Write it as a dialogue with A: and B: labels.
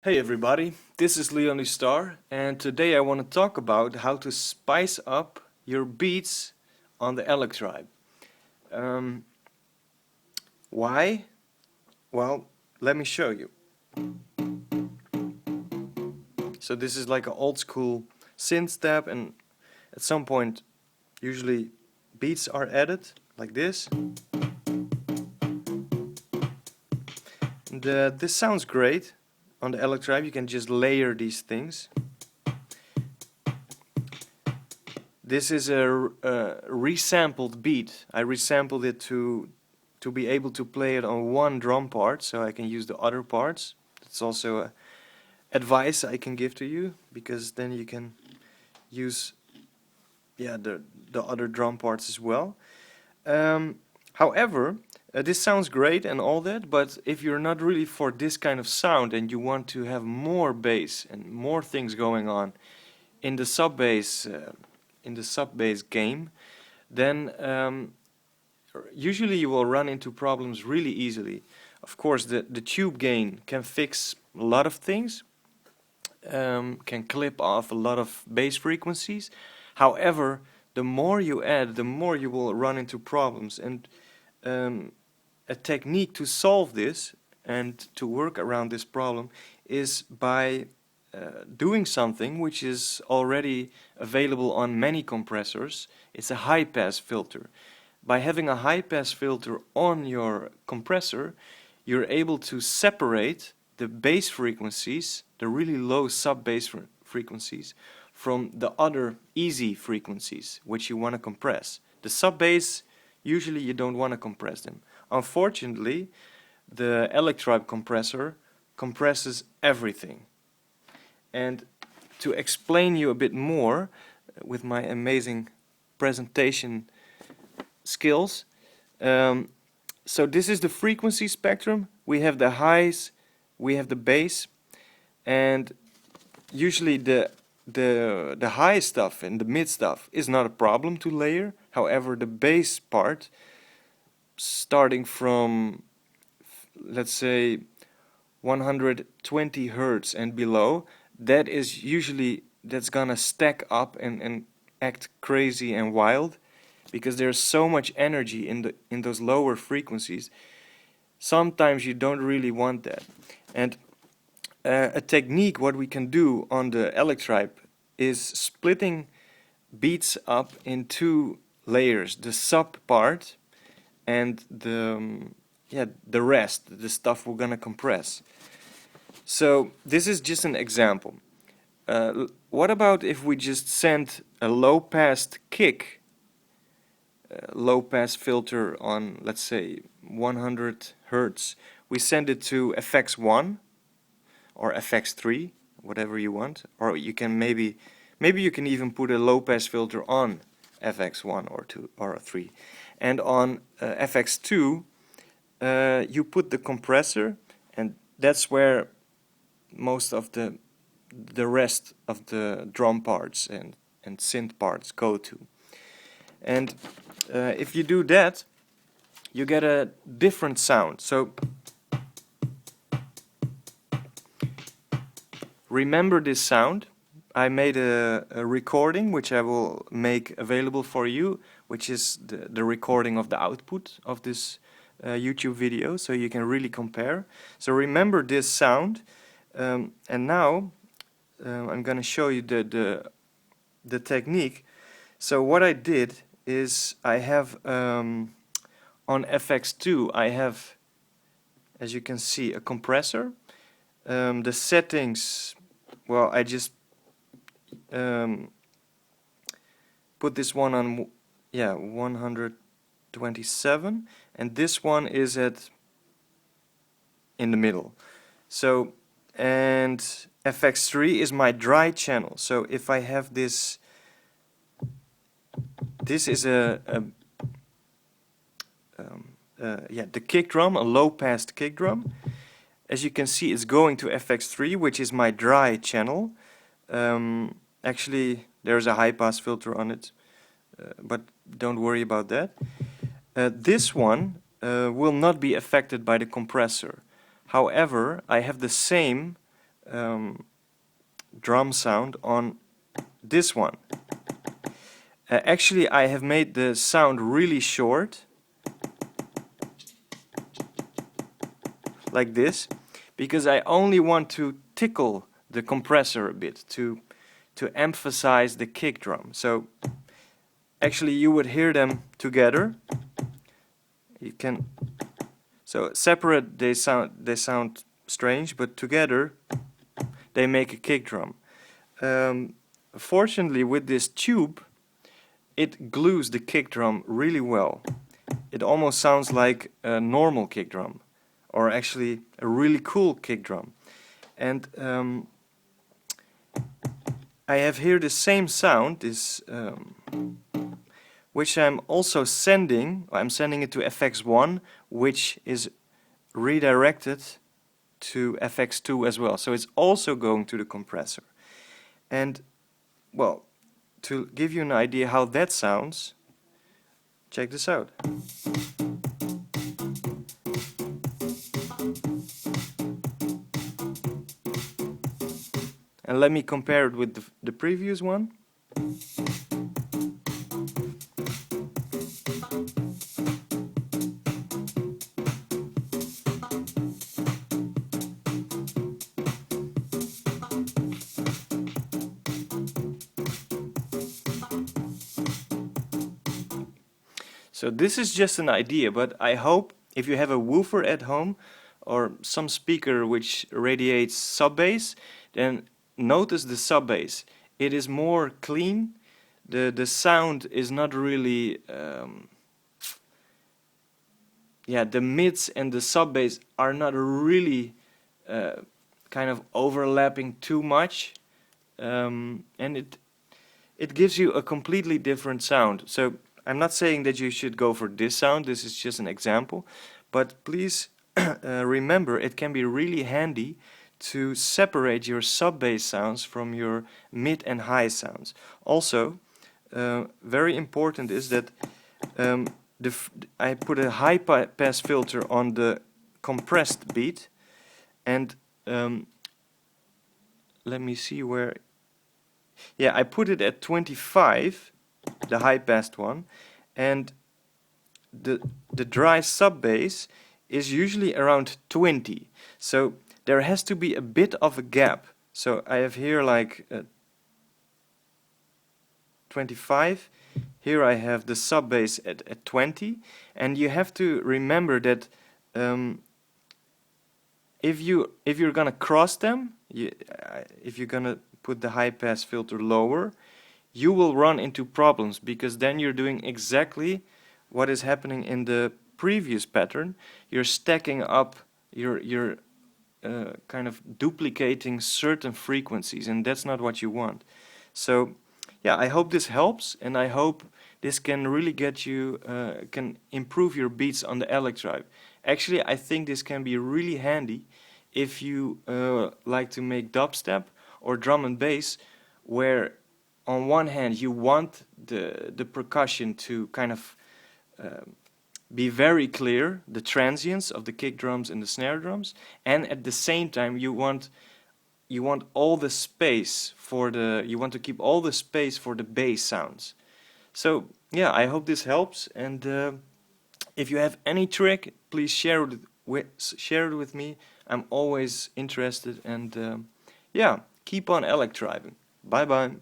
A: Hey everybody, this is Leonie Star, and today I want to talk about how to spice up your beats on the Electribe. Um, why? Well, let me show you. So this is like an old school synth step, and at some point usually beats are added like this. And, this sounds great. On the Electribe you can just layer these things. This is a resampled beat. I resampled it to be able to play it on one drum part, so I can use the other parts. It's also advice I can give to you, because then you can use the other drum parts as well. However, this sounds great and all that, but if you're not really for this kind of sound and you want to have more bass and more things going on in the sub bass game, then usually you will run into problems really easily. Of course, the tube gain can fix a lot of things, can clip off a lot of bass frequencies. However, the more you add, the more you will run into problems. And a technique to solve this and to work around this problem is by doing something which is already available on many compressors. It's a high-pass filter. By having a high-pass filter on your compressor, you're able to separate the bass frequencies, the really low sub-bass frequencies, from the other easy frequencies which you want to compress. The sub-bass, usually you don't want to compress them. Unfortunately, the Electribe compressor compresses everything. And to explain you a bit more with my amazing presentation skills, so this is the frequency spectrum. We have the highs, we have the bass, and usually the high stuff and the mid stuff is not a problem to layer. However, the bass part, starting from, let's say, 120 hertz and below, that's gonna stack up and act crazy and wild, because there's so much energy in those lower frequencies. Sometimes you don't really want that. And a technique what we can do on the Electribe is splitting beats up in two layers: the sub part and the rest, the stuff we're gonna compress. So this is just an example. What about if we just send a low-passed kick, low-pass filter on, let's say, 100 hertz. We send it to FX1 or FX3, whatever you want, or you can maybe you can even put a low-pass filter on FX1 or 2 or 3, and on FX2 you put the compressor, and that's where most of the rest of the drum parts and synth parts go to. And if you do that, you get a different sound. So remember this sound. I made a recording which I will make available for you, which is the recording of the output of this YouTube video, so you can really compare. So remember this sound, and now I'm gonna show you the technique. So what I did is I have on FX2 I have, as you can see, a compressor. The settings, well, I just put this one on 127, and this one is in the middle. So, and FX3 is my dry channel. So if I have this is the kick drum, a low-passed kick drum. As you can see, it's going to FX3, which is my dry channel. Actually, there's a high-pass filter on it, but don't worry about that. This one will not be affected by the compressor. However, I have the same drum sound on this one. Actually, I have made the sound really short, like this, because I only want to tickle the compressor a bit to emphasize the kick drum. So actually you would hear them together. You can, so separate they sound strange, but together they make a kick drum. Fortunately, with this tube, it glues the kick drum really well. It almost sounds like a normal kick drum, or actually a really cool kick drum. And I have here the same sound, this, which I'm also sending. I'm sending it to FX1, which is redirected to FX2 as well. So it's also going to the compressor. And well, to give you an idea how that sounds, check this out. And let me compare it with the previous one. So this is just an idea, but I hope if you have a woofer at home or some speaker which radiates sub-bass, then notice the sub-bass. It is more clean. The sound is not really the mids and the sub-bass are not really kind of overlapping too much, and it gives you a completely different sound. So I'm not saying that you should go for this sound, this is just an example, but please remember it can be really handy to separate your sub-bass sounds from your mid and high sounds. Also, very important is that I put a high-pass filter on the compressed beat, and let me see where... Yeah, I put it at 25, the high-passed one, and the dry sub-bass is usually around 20. So there has to be a bit of a gap. So I have here like 25. Here I have the sub-bass at 20. And you have to remember that if you're gonna cross them, if you're gonna put the high-pass filter lower, you will run into problems, because then you're doing exactly what is happening in the previous pattern. You're stacking up, you're kind of duplicating certain frequencies, and that's not what you want. So yeah, I hope this helps, and I hope this can really get you, can improve your beats on the Electribe. Actually, I think this can be really handy if you like to make dubstep or drum and bass, where on one hand you want the percussion to kind of be very clear, the transients of the kick drums and the snare drums, and at the same time you want all the space for you want to keep all the space for the bass sounds. So yeah, I hope this helps, and if you have any trick, please share it with me. I'm always interested, and yeah, keep on electribing. Bye bye.